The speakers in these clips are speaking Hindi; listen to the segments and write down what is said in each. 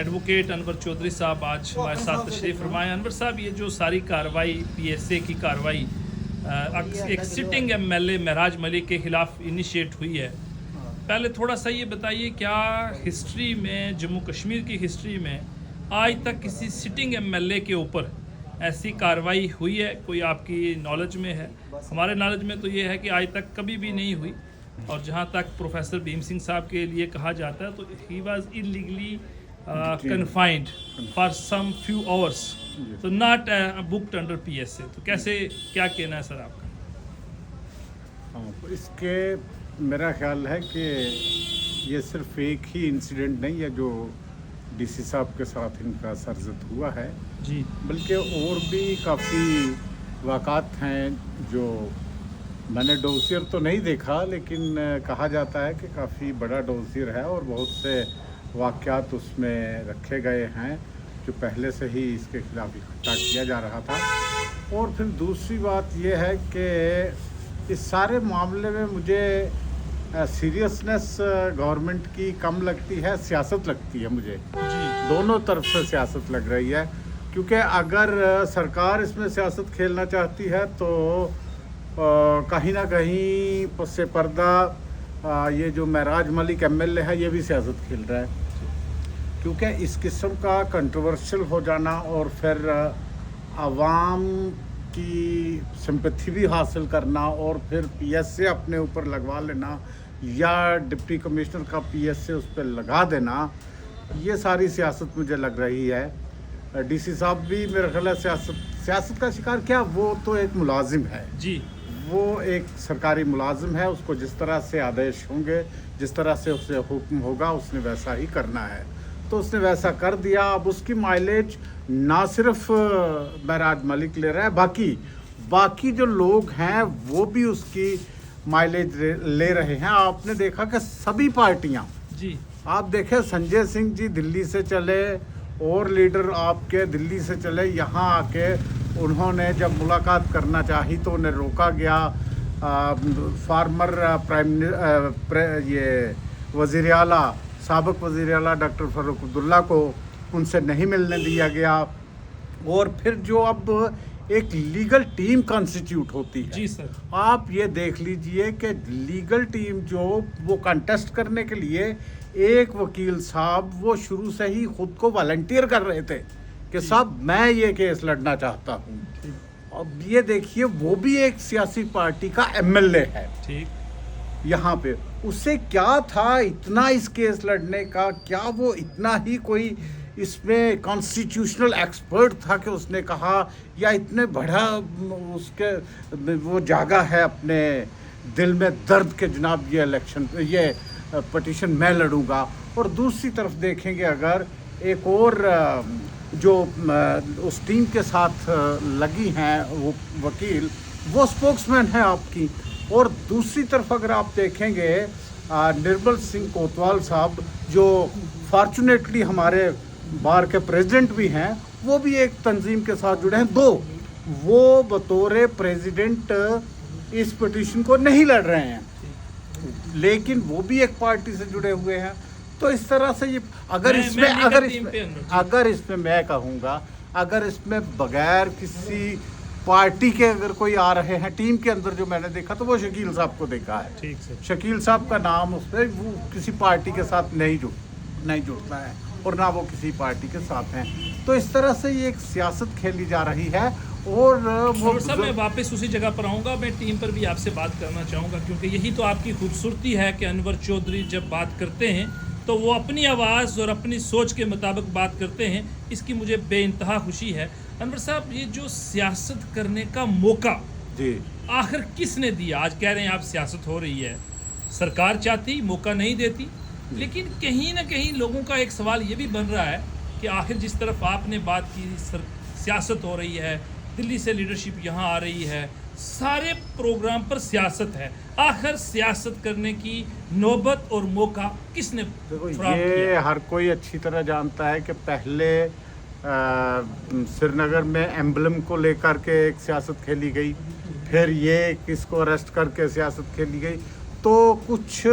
एडवोकेट अनवर चौधरी साहब आज हमारे साथ तशरीफ़ फरमाए। अनवर साहब, ये जो सारी कार्रवाई पीएसए की कार्रवाई एक सिटिंग एमएलए महराज मलिक के ख़िलाफ़ इनिशिएट हुई है, पहले थोड़ा सा ये बताइए, क्या हिस्ट्री में, जम्मू कश्मीर की हिस्ट्री में आज तक किसी सिटिंग एमएलए के ऊपर ऐसी कार्रवाई हुई है? कोई आपकी नॉलेज में है? हमारे नॉलेज में तो ये है कि आज तक कभी भी नहीं हुई। और जहाँ तक प्रोफेसर भीम सिंह साहब के लिए कहा जाता है तो he was illegally confined for some few hours, so not booked under PSA। तो कैसे, क्या कहना है सर आपका? इसके मेरा ख्याल है कि ये सिर्फ एक ही इंसिडेंट नहीं है जो डीसी साहब के साथ इनका सरजद हुआ है जी, बल्कि और भी काफ़ी वाक़ात हैं जो मैंने डोसियर तो नहीं देखा, लेकिन कहा जाता है कि काफ़ी बड़ा डोसियर है और बहुत से वाक़यात उसमें रखे गए हैं जो पहले से ही इसके ख़िलाफ़ इकट्ठा किया जा रहा था। और फिर दूसरी बात यह है कि इस सारे मामले में मुझे सीरियसनेस गवर्नमेंट की कम लगती है, सियासत लगती है मुझे जी, दोनों तरफ से सियासत लग रही है। क्योंकि अगर सरकार इसमें सियासत खेलना चाहती है तो कहीं ना कहीं पस्से पर्दा ये जो महराज मलिक एमएलए है ये भी सियासत खेल रहा है, क्योंकि इस किस्म का कंट्रोवर्शियल हो जाना और फिर आवाम की सिंपैथी भी हासिल करना और फिर पीएसए अपने ऊपर लगवा लेना या डिप्टी कमिश्नर का पीएसए उस पर लगा देना, ये सारी सियासत मुझे लग रही है। डीसी साहब भी मेरा ख्याल है सियासत का शिकार, क्या वो तो एक मुलाजिम है जी, वो एक सरकारी मुलाजिम है, उसको जिस तरह से आदेश होंगे, जिस तरह से उसे हुक्म होगा उसने वैसा ही करना है, तो उसने वैसा कर दिया। अब उसकी माइलेज ना सिर्फ महराज मलिक ले रहा है, बाकी जो लोग हैं वो भी उसकी माइलेज ले रहे हैं। आपने देखा कि सभी पार्टियां, जी, आप देखें संजय सिंह जी दिल्ली से चले और लीडर आपके दिल्ली से चले, यहाँ आके उन्होंने जब मुलाकात करना चाही तो उन्हें रोका गया। फार्मर ये वज़ीर आला, साबिक़ वज़ीर आला डॉक्टर फ़ारूक अब्दुल्ला को उनसे नहीं मिलने दिया गया। और फिर जो अब एक लीगल टीम कॉन्स्टिट्यूट होती है, जी सर, आप ये देख लीजिए कि लीगल टीम जो वो कंटेस्ट करने के लिए एक वकील साहब वो शुरू से ही खुद को वॉलंटियर कर रहे थे कि साहब मैं ये केस लड़ना चाहता हूँ। अब ये देखिए वो भी एक सियासी पार्टी का एमएलए है, ठीक, यहाँ पे उससे क्या था इतना इस केस लड़ने का? क्या वो इतना ही कोई इसमें कॉन्स्टिट्यूशनल एक्सपर्ट था कि उसने कहा, या इतने बड़ा उसके वो जागा है अपने दिल में दर्द के जनाब ये इलेक्शन, ये पटिशन मैं लड़ूंगा। और दूसरी तरफ देखेंगे अगर एक और जो उस टीम के साथ लगी हैं वो वकील, वो स्पोक्समैन है आपकी। और दूसरी तरफ अगर आप देखेंगे निर्मल सिंह कोतवाल साहब जो फॉर्चुनेटली हमारे बार के प्रेसिडेंट भी हैं, वो भी एक तंजीम के साथ जुड़े हैं, वो बतौर प्रेसिडेंट इस पिटीशन को नहीं लड़ रहे हैं, लेकिन वो भी एक पार्टी से जुड़े हुए हैं। तो इस तरह से ये अगर इसमें मैं कहूँगा, अगर इसमें बगैर किसी पार्टी के अगर कोई आ रहे हैं टीम के अंदर, जो मैंने देखा तो वो शकील साहब को देखा है। ठीक सर, शकील साहब का नाम उसमें वो किसी पार्टी के साथ नहीं जुड़ता है और ना वो किसी पार्टी के साथ हैं। तो इस तरह से ये एक सियासत खेली जा रही है। और वो सर मैं वापस उसी जगह पर आऊँगा, मैं टीम पर भी आपसे बात करना चाहूँगा, क्योंकि यही तो आपकी खूबसूरती है कि अनवर चौधरी जब बात करते हैं तो वो अपनी आवाज़ और अपनी सोच के मुताबिक बात करते हैं। इसकी मुझे बेइंतहा खुशी है। अनवर साहब, ये जो सियासत करने का मौका जी आखिर किसने दिया? आज कह रहे हैं आप सियासत हो रही है, सरकार चाहती, मौका नहीं देती, लेकिन कहीं ना कहीं लोगों का एक सवाल ये भी बन रहा है कि आखिर जिस तरफ आपने बात की, सियासत हो रही है, दिल्ली से लीडरशिप यहाँ आ रही है, सारे प्रोग्राम पर सियासत है, आखिर सियासत करने की नौबत और मौका किसने फराहम ये किया? हर कोई अच्छी तरह जानता है कि पहले श्रीनगर में एम्बलम को लेकर के एक सियासत खेली गई, फिर ये किसको अरेस्ट करके सियासत खेली गई। तो कुछ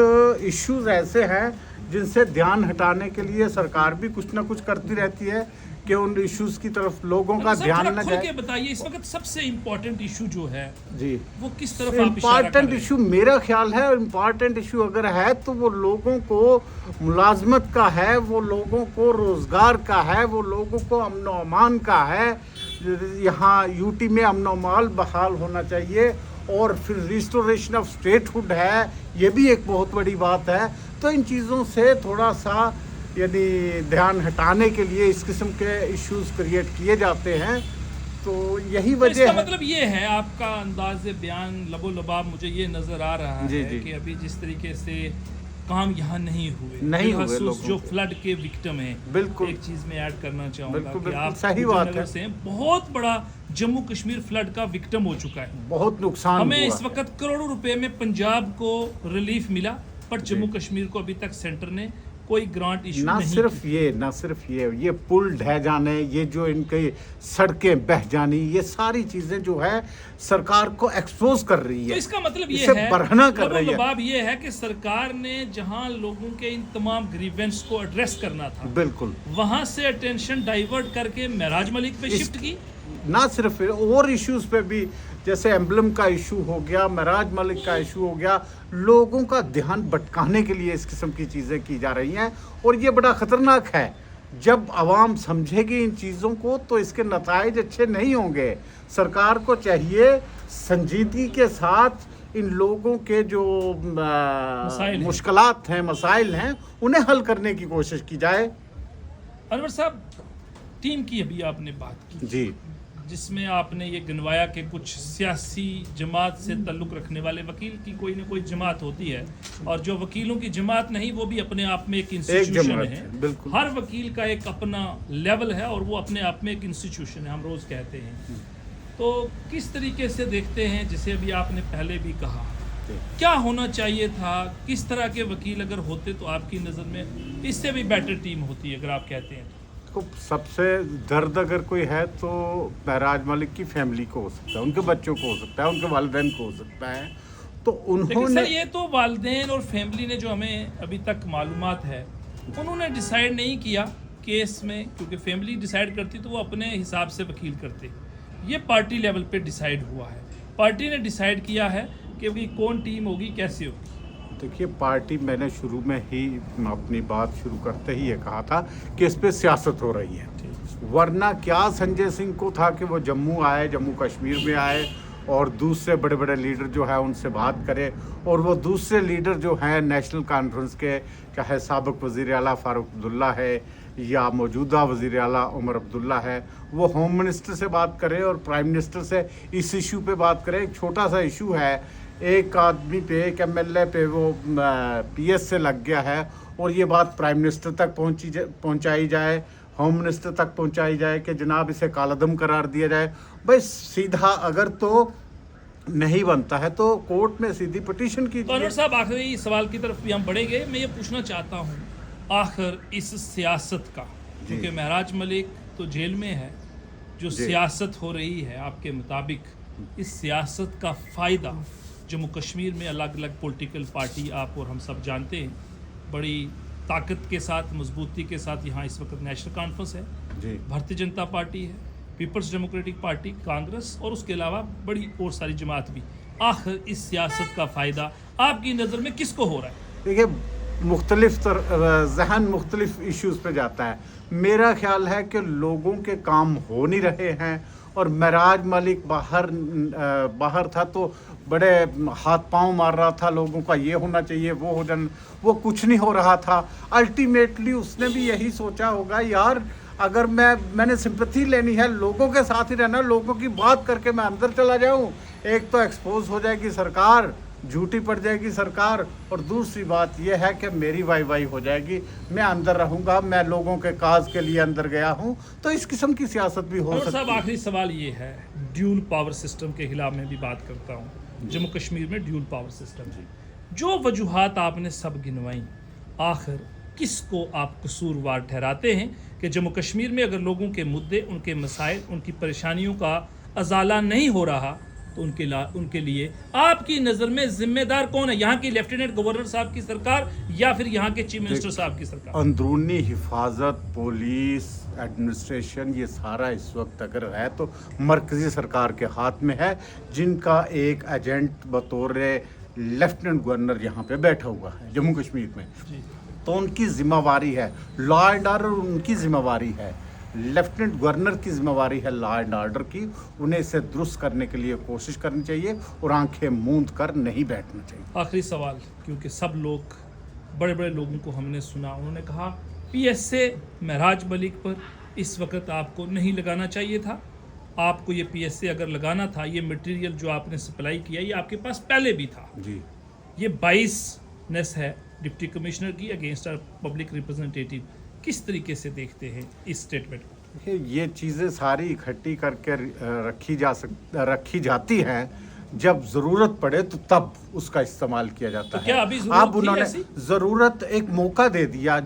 इश्यूज ऐसे हैं जिनसे ध्यान हटाने के लिए सरकार भी कुछ ना कुछ करती रहती है कि उन इश्यूज की तरफ लोगों का ध्यान न जाए। बताइए इस वक्त सबसे इम्पोर्टेंट इशू जो है जी, वो किस तरफ आप इशारा कर इम्पॉर्टेंट रहे हैं? इशू मेरा ख्याल है, इम्पॉर्टेंट इशू अगर है तो वो लोगों को मुलाजमत का है, वो लोगों को रोजगार का है, वो लोगों को अमन व अमान का है। यहाँ यूटी में अमन व अमान बहाल होना चाहिए और फिर रिस्टोरेशन ऑफ स्टेटहुड है, ये भी एक बहुत बड़ी बात है। तो इन चीज़ों से थोड़ा सा यानी ध्यान हटाने के लिए इस किस्म के इश्यूज क्रिएट किए जाते हैं, तो यही तो वजह इसका है। मतलब ये है आपका अंदाज़ बयान लबो लबाब मुझे ये नजर आ रहा जी, है जी। कि अभी जिस तरीके से काम यहाँ नहीं हुए हुए लोगों जो के। फ्लड के विक्टिम हैं, बिल्कुल। एक चीज में ऐड करना चाहूंगा बिल्कुल, कि बिल्कुल, आप सही बात गुजरनगर है। से बहुत बड़ा जम्मू कश्मीर फ्लड का विक्टिम हो चुका है। बहुत नुकसान हमें हुआ इस वक्त करोड़ों रुपए में पंजाब को रिलीफ मिला, पर जम्मू कश्मीर को अभी तक सेंटर ने कोई ग्रांट इशू ना नहीं सिर्फ ये पुल ढह जाने, ये जो इनकी सड़कें बह जानी, ये सारी चीजें जो है सरकार को एक्सपोज कर रही तो है। इसका मतलब ये इसे है, बरहना कर रही है। लबाब ये है कि सरकार ने जहां लोगों के इन तमाम ग्रीवेंस को एड्रेस करना था, बिल्कुल, वहां से अटेंशन डाइवर्ट करके महराज मलिक पे शिफ्ट की। ना सिर्फ और इश्यूज पे भी, जैसे एम्बलम का इशू हो गया, महराज मलिक का इशू हो गया, लोगों का ध्यान भटकाने के लिए इस किस्म की चीज़ें की जा रही हैं और ये बड़ा ख़तरनाक है। जब आवाम समझेगी इन चीज़ों को तो इसके नताइज अच्छे नहीं होंगे। सरकार को चाहिए संजीदगी के साथ इन लोगों के जो मुश्किलात हैं, मसाइल हैं, उन्हें हल करने की कोशिश की जाए। अनवर साहब, टीम की अभी आपने बात की जी, जिसमें आपने ये गिनवाया कि कुछ सियासी जमात से ताल्लुक़ रखने वाले वकील की कोई ना कोई जमात होती है, और जो वकीलों की जमात नहीं वो भी अपने आप में एक इंस्टीट्यूशन है। बिल्कुल, हर वकील का एक अपना लेवल है और वो अपने आप में एक इंस्टीट्यूशन है, हम रोज़ कहते हैं। तो किस तरीके से देखते हैं, जिसे अभी आपने पहले भी कहा, क्या होना चाहिए था, किस तरह के वकील अगर होते तो आपकी नज़र में इससे भी बेटर टीम होती, अगर आप कहते हैं तो सबसे दर्द अगर कोई है तो महराज मलिक की फैमिली को हो सकता है, उनके बच्चों को हो सकता है, उनके वालिदैन को हो सकता है। तो लेकिन उन्होंने सर ये तो वालिदैन और फैमिली ने जो हमें अभी तक मालूमात है, उन्होंने डिसाइड नहीं किया केस में, क्योंकि फैमिली डिसाइड करती तो वो अपने हिसाब से वकील करते। ये पार्टी लेवल पे डिसाइड हुआ है, पार्टी ने डिसाइड किया है कि भाई कौन टीम होगी, कैसे होगी। देखिए, पार्टी, मैंने शुरू में ही अपनी बात शुरू करते ही ये कहा था कि इस पे सियासत हो रही है। वरना क्या संजय सिंह को था कि वो जम्मू आए, जम्मू कश्मीर में आए और दूसरे बड़े बड़े लीडर जो है उनसे बात करे, और वो दूसरे लीडर जो हैं नेशनल कॉन्फ्रेंस के, चाहे साबिक वज़ीर आला फारूक अब्दुल्ला है या मौजूदा वज़ीर आला उमर अब्दुल्ला है, वो होम मिनिस्टर से बात करे और प्राइम मिनिस्टर से इस इशू पे बात करे। एक छोटा सा इशू है, एक आदमी पे, एक एमएलए पे वो पीएस से लग गया है और ये बात प्राइम मिनिस्टर तक पहुंचाई जाए, होम मिनिस्टर तक पहुंचाई जाए कि जनाब इसे कालादम करार दिया जाए। भाई सीधा अगर तो नहीं बनता है तो कोर्ट में सीधी पिटीशन कीजिए। तो अनवर साहब, आखिरी सवाल की तरफ भी हम बढ़ेंगे। मैं ये पूछना चाहता हूँ, आखिर इस सियासत का, क्योंकि महराज मलिक तो जेल में है, जो सियासत हो रही है आपके मुताबिक, इस सियासत का फ़ायदा जम्मू कश्मीर में अलग अलग पॉलिटिकल पार्टी, आप और हम सब जानते हैं, बड़ी ताकत के साथ, मजबूती के साथ यहाँ इस वक्त नेशनल कॉन्फ्रेंस है, भारतीय जनता पार्टी है, पीपल्स डेमोक्रेटिक पार्टी, कांग्रेस, और उसके अलावा बड़ी और सारी जमात भी। आखिर इस सियासत का फ़ायदा आपकी नज़र में किसको हो रहा है? देखिए, मुख्तलिफ जहन मुख्तलिफ इश्यूज़ पे जाता है। मेरा ख्याल है कि लोगों के काम हो नहीं रहे हैं, और महराज मलिक बाहर था तो बड़े हाथ पांव मार रहा था लोगों का, ये होना चाहिए, वो हो जाना, वो कुछ नहीं हो रहा था। अल्टीमेटली उसने भी यही सोचा होगा, यार अगर मैंने सिंपैथी लेनी है, लोगों के साथ ही रहना, लोगों की बात करके मैं अंदर चला जाऊं, एक तो एक्सपोज हो जाएगी सरकार, झूठी पड़ जाएगी सरकार, और दूसरी बात यह है कि मेरी वाई हो जाएगी, मैं अंदर रहूंगा, मैं लोगों के काज के लिए अंदर गया हूं। तो इस किस्म की सियासत भी हो सकती है। साहब, आखिरी सवाल ये है, ड्यूल पावर सिस्टम के खिलाफ मैं भी बात करता हूँ। जम्मू कश्मीर में ड्यूल पावर सिस्टम, जो वजूहात आपने सब गिनवाई, आखिर किसको आप कसूरवार ठहराते हैं कि जम्मू कश्मीर में अगर लोगों के मुद्दे, उनके मसाइल, उनकी परेशानियों का अजाला नहीं हो रहा, तो उनके लिए आपकी नज़र में जिम्मेदार कौन है? यहाँ की लेफ्टिनेंट गवर्नर साहब की सरकार या फिर यहाँ के चीफ मिनिस्टर साहब की सरकार? अंदरूनी हिफाजत, पुलिस, एडमिनिस्ट्रेशन, ये सारा इस वक्त अगर है तो मरकजी सरकार के हाथ में है, जिनका एक एजेंट बतौर लेफ्टिनेंट गवर्नर यहाँ पे बैठा हुआ है जम्मू कश्मीर में। जी। तो उनकी जिम्मेवारी है, लॉ एंड ऑर्डर उनकी जिम्मेवारी है, लेफ्टिनेंट गवर्नर की जिम्मेवारी है लॉ एंड ऑर्डर की। उन्हें इसे दुरुस्त करने के लिए कोशिश करनी चाहिए और आंखें मूंद कर नहीं बैठना चाहिए। आखिरी सवाल, क्योंकि सब लोग, बड़े बड़े लोगों को हमने सुना, उन्होंने कहा PSA महराज मलिक पर इस वक्त आपको नहीं लगाना चाहिए था। आपको ये PSA अगर लगाना था, ये मटेरियल जो आपने सप्लाई किया ये आपके पास पहले भी था जी। ये 22नेस है डिप्टी कमिश्नर की अगेंस्ट आवर पब्लिक रिप्रेजेंटेटिव। किस तरीके से देखते हैं इस स्टेटमेंट को? देखिए, ये चीज़ें सारी इकट्ठी करके रखी जाती हैं, जब ज़रूरत पड़े तो तब उसका इस्तेमाल किया जाता तो क्या अभी है। ज़रूरत अब थी उन्होंने ऐसी? ज़रूरत एक मौका दे दिया,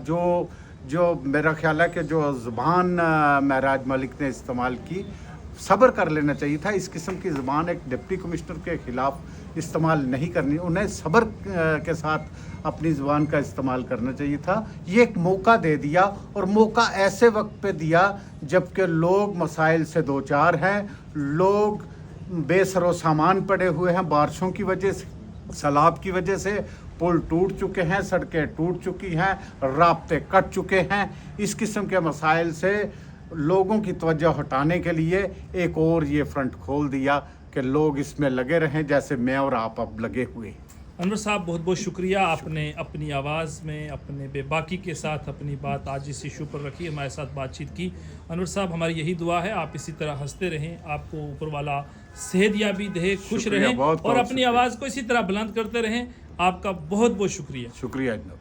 जो मेरा ख्याल है कि जो ज़ुबान महराज मलिक ने इस्तेमाल की, सब्र कर लेना चाहिए था। इस किस्म की ज़ुबान एक डिप्टी कमिश्नर के ख़िलाफ़ इस्तेमाल नहीं करनी, उन्हें सब्र के साथ अपनी ज़ुबान का इस्तेमाल करना चाहिए था। ये एक मौका दे दिया, और मौका ऐसे वक्त पे दिया जबकि लोग मसाइल से दो चार हैं, लोग बेसरो सामान पड़े हुए हैं, बारिशों की वजह से, सैलाब की वजह से पुल टूट चुके हैं, सड़कें टूट चुकी हैं, राब्ते कट चुके हैं। इस किस्म के मसाइल से लोगों की तवज्जो हटाने के लिए एक और ये फ्रंट खोल दिया कि लोग इसमें लगे रहें जैसे मैं और आप अब लगे हुए। अनवर साहब, बहुत बहुत शुक्रिया, आपने अपनी आवाज़ में अपने बेबाकी के साथ अपनी बात आज इस इशू पर रखी, हमारे साथ बातचीत की। अनवर साहब, हमारी यही दुआ है आप इसी तरह हंसते रहें, आपको ऊपर वाला सेहतयाबी दे, खुश रहें और अपनी आवाज़ को इसी तरह बुलंद करते रहें। आपका बहुत बहुत शुक्रिया। शुक्रिया जनाब।